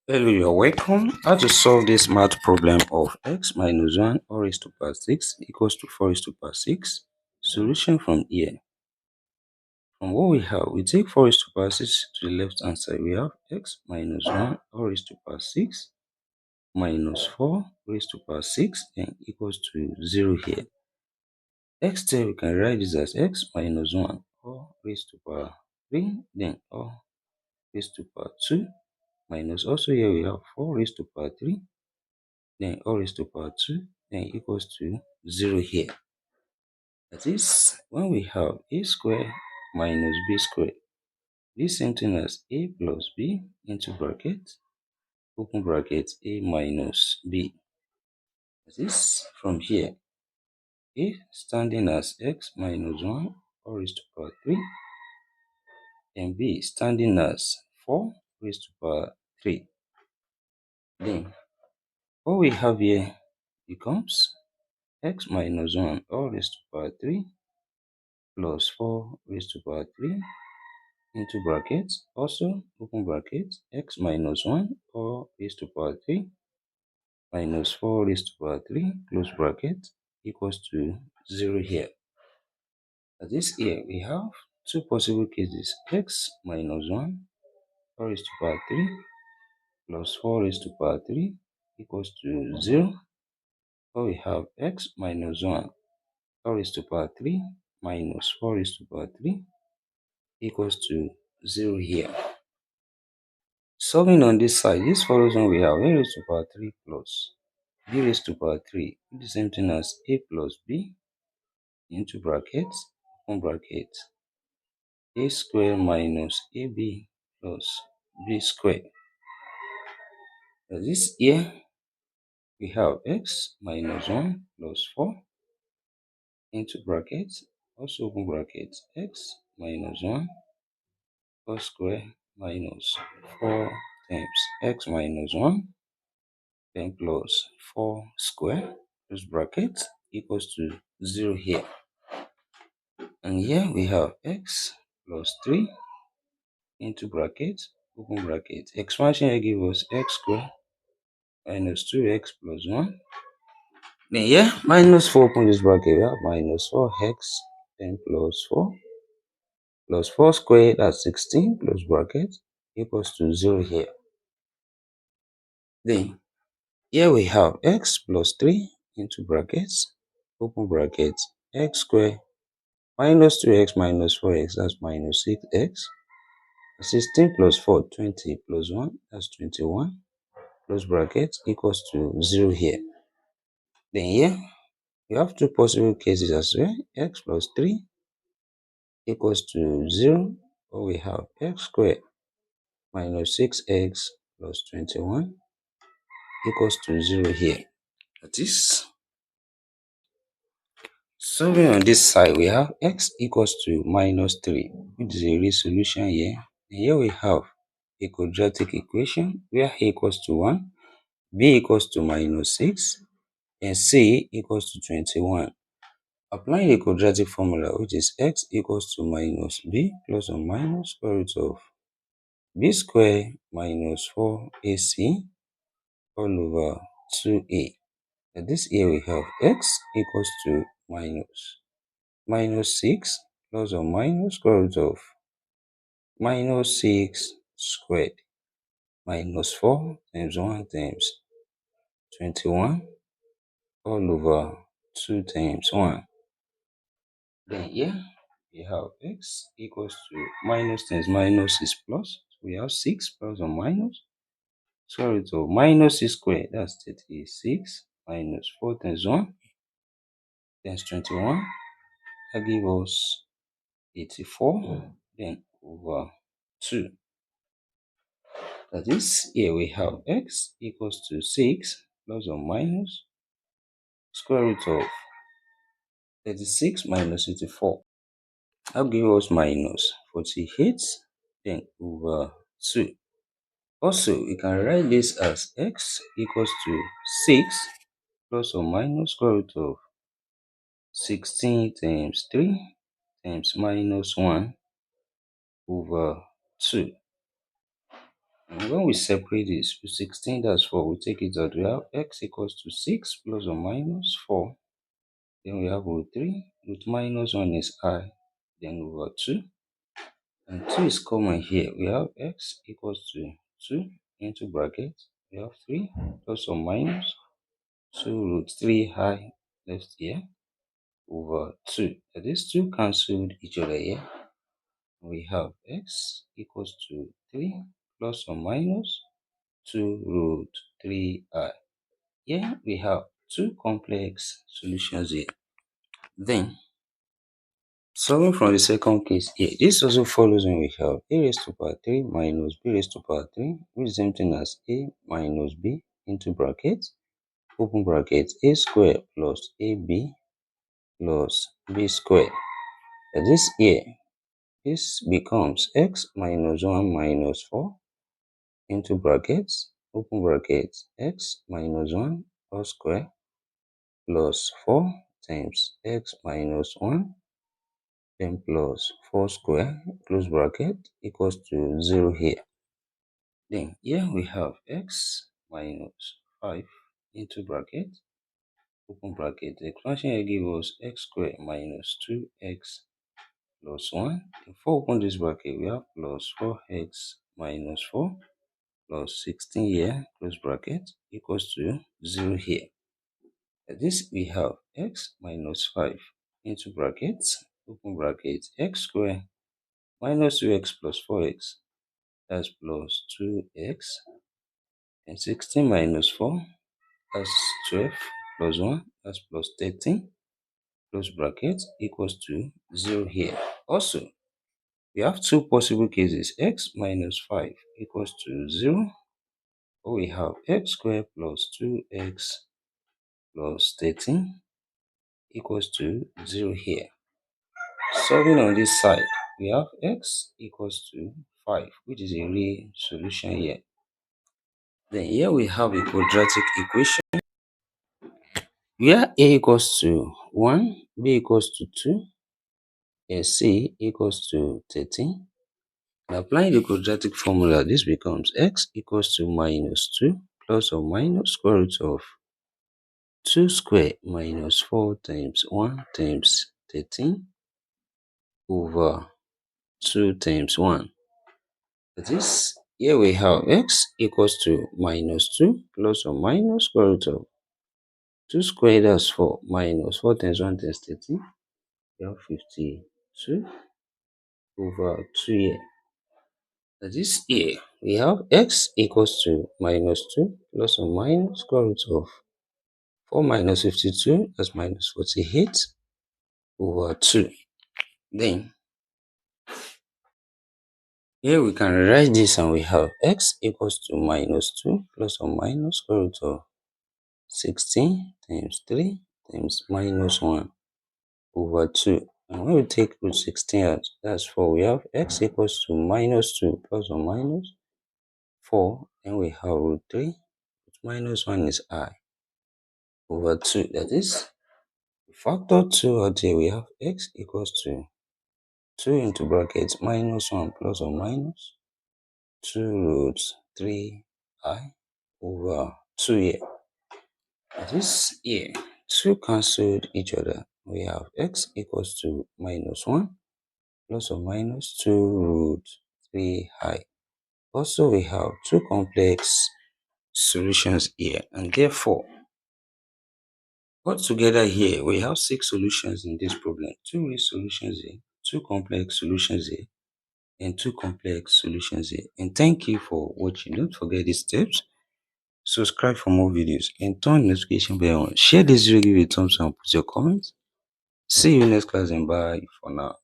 Hello, you're welcome. How to solve this math problem of x minus 1 all raised to power 6 equals to 4 raised to power 6. Solution from here. From what we have, we take 4 raised to power 6 to the left hand side. We have x minus 1 all raised to power 6 minus 4 raised to power 6 and equals to 0 here. X there, we can write this as x minus 1 all raised to power 3, then all raised to power 2 minus also here we have 4 raised to power 3, then all raised to power 2, then equals to 0 here. That is, when we have a square minus b square, this same thing as a plus b into bracket, open bracket, a minus b. That is, from here, a standing as x minus 1 all raised to power 3, and b standing as 4 raised to power 3. Then, what we have here becomes x minus 1 all raised to power 3 plus 4 raised to power 3 into bracket, also open bracket, x minus 1 all raised to power 3 minus 4 raised to power 3 close bracket equals to 0 here. That is, here we have two possible cases, x minus 1 all raised to power 3 plus 4 raised to power 3 equals to 0, or we have x minus 1 all raised to power 3 minus 4 raised to power 3 equals to 0 here. Solving on this side, this follows when we have a raised to power 3 plus b raised to power 3, the same thing as a plus b into brackets, open bracket, a square minus ab plus b square. This here, we have x minus 1 plus 4 into brackets, also open bracket, x minus 1 plus square minus 4 times x minus 1 then plus 4 square close bracket equals to 0 here. And here we have x plus 3 into bracket, open bracket. Expansion here gives us x square minus 2x plus 1. Then here minus 4, open this bracket, we have minus 4x then plus 4 plus 4 square, that's 16 close bracket equals to 0 here. Then here we have x plus 3 into brackets, open bracket, x square minus 2x minus 4x, that's minus 6x. 16 plus 4, 20 plus 1, that's 21. Close bracket equals to 0 here. Then here, we have two possible cases as well. X plus 3 equals to 0. Or we have x squared minus 6x plus 21 equals to 0 here. That is, solving on this side, we have x equals to minus 3, which is a real solution here. And here we have a quadratic equation where a equals to 1, b equals to minus 6, and c equals to 21. Applying the quadratic formula, which is x equals to minus b plus or minus square root of b square minus 4ac all over 2a. And this here we have x equals to minus 6 plus or minus square root of minus 6 squared minus 4 times 1 times 21 all over 2 times 1. Then here we have x equals to minus times minus is plus. So we have 6 plus or minus square root of minus 6 squared, that's 36 minus 4 times 1 times 21. That gives us 84 then over 2. That is, here we have x equals to 6 plus or minus square root of 36 minus 84. That gives us minus 48 then over 2. Also, we can write this as x equals to 6 plus or minus square root of 16 times 3 times minus 1 over 2. And when we separate this with 16, that's 4, we take it out. We have x equals to 6 plus or minus 4. Then we have root 3. Root minus 1 is I. Then over 2. And 2 is common here. We have x equals to 2 into bracket. We have 3 plus or minus 2 root 3 I left here over 2. That is 2 cancelled each other here. We have x equals to 3 plus or minus 2 root 3I. Here we have two complex solutions here. Then, solving from the second case here, this also follows when we have a raised to power 3 minus b raised to power 3, which is the same thing as a minus b into bracket, open bracket, a square plus ab plus b square. And this here, this becomes x minus 1 minus 4 into brackets, open bracket, x minus 1 whole square plus 4 times x minus 1 then plus 4 square close bracket equals to 0 here. Then here we have x minus 5 into bracket, open bracket. The expansion here gives us x squared minus 2x plus 1. Before open this bracket, we have plus 4x minus 4 plus 16 here, close bracket, equals to 0 here. This we have x minus 5 into brackets, open bracket, x squared minus 2x plus 4x, that's plus 2x, and 16 minus 4, that's 12, plus 1, that's plus 13, close bracket, equals to 0 here. Also, we have two possible cases, x minus 5 equals to 0, or we have x squared plus 2x plus 13 equals to 0 here. Solving on this side, we have x equals to 5, which is a real solution here. Then here we have a quadratic equation where a equals to 1, b equals to 2, and c equals to 13. Applying the quadratic formula, this becomes x equals to minus 2 plus or minus square root of 2 squared minus 4 times 1 times 13 over 2 times 1. That is, here we have x equals to minus 2 plus or minus square root of 2 squared, that's 4, minus 4 times 1 times 13. We have 52 over 2 here. That is, here we have x equals to minus 2 plus or minus square root of 4 minus 52, that's minus 48 over 2. Then, here we can rewrite this and we have x equals to minus 2 plus or minus square root of 16 times 3 times minus 1 over 2. And when we take root 16 out, that's 4. We have x equals to minus 2 plus or minus 4. Then we have root 3. Minus 1 is I over 2. That is, factor 2 out here, we have x equals to 2 into brackets minus 1 plus or minus 2 root 3I over 2 here. This here, 2 cancelled each other. We have x equals to minus 1 plus or minus 2 root 3I. Also, we have two complex solutions here, and therefore, altogether here, we have 6 solutions in this problem. 2 real solutions here, 2 complex solutions here, and 2 complex solutions here. And thank you for watching. Don't forget these steps. Subscribe for more videos and turn the notification bell on. Share this video, give it a thumbs up, and put your comments. See you next class and bye for now.